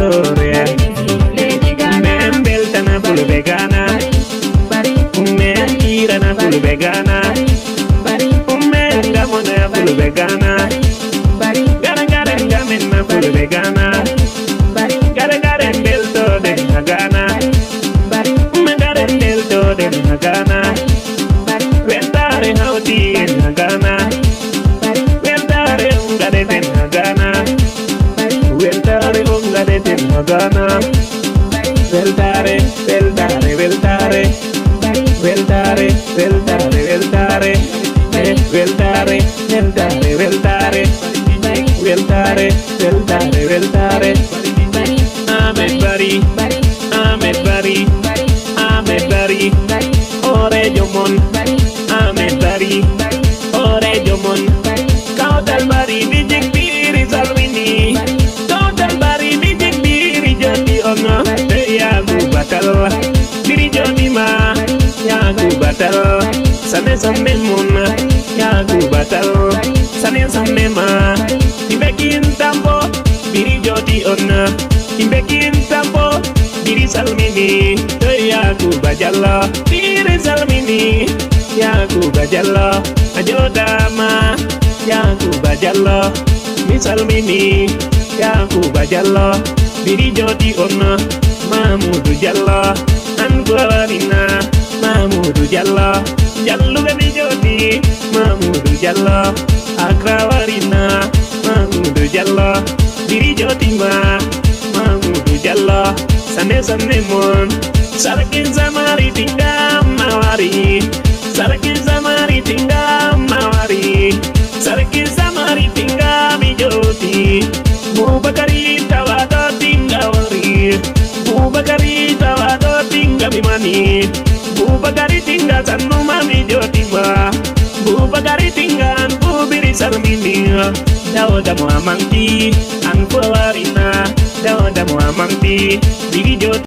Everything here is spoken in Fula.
Victoria Beltana full vegana Irana full vegana Gamona full vegana Gamenna full vegana Belto den Hagana Belto den Hagana Weltare hauti en Hagana Weltare ungade den Hagana Weltare ungade den Hagana Weltare Weltare Weltare Weltare Weltare Weltare Weltare Weltare Weltare Weltare Weltare Weltare Ahmed Bari Ahmed Bari Ahmed Bari Ore Jomon Ahmed Bari Ore Jomon Kautal Bari Bijik Biri Salwini Kautal Bari Bijik Biri Jodi Ono Yagu Batal Biri Jodi Ma Yagu Batal Sane Sane Mun Yagu Batal Sane Sane Ma Imbekin Tampo Biri Jodi Ono Imbekin Tampo Biri Salmini Yagu Bajalla Biri Salmini Yagu Bajalla Ajodama Yagu Bajalla Biri Salmini Yagu Bajalla Biri Jodi Ono Mahmudu Jalla Anwarina Mahmudu Jalla Jallu Gani Jodi Mahmudu Jalla Akrawarina Mahmudu Jalla Biri Jodi Ma Mahmudu Jalla Sane Sane Mon Sarakin Zamari Tinggal Mawari Sarakin Zamari Tinggal Mawari Sarakin Zamari Tinggal Mijoti Mubakari Tawado Tinggal Wari Mubakari Tawado Tinggal Mimani Mubakari Tinggal Sanu Mami Joti Ma Mubakari Tinggal Bubiri Salmini Dawda Muamangti Anfuarina Dawda Muamangti Biri Joti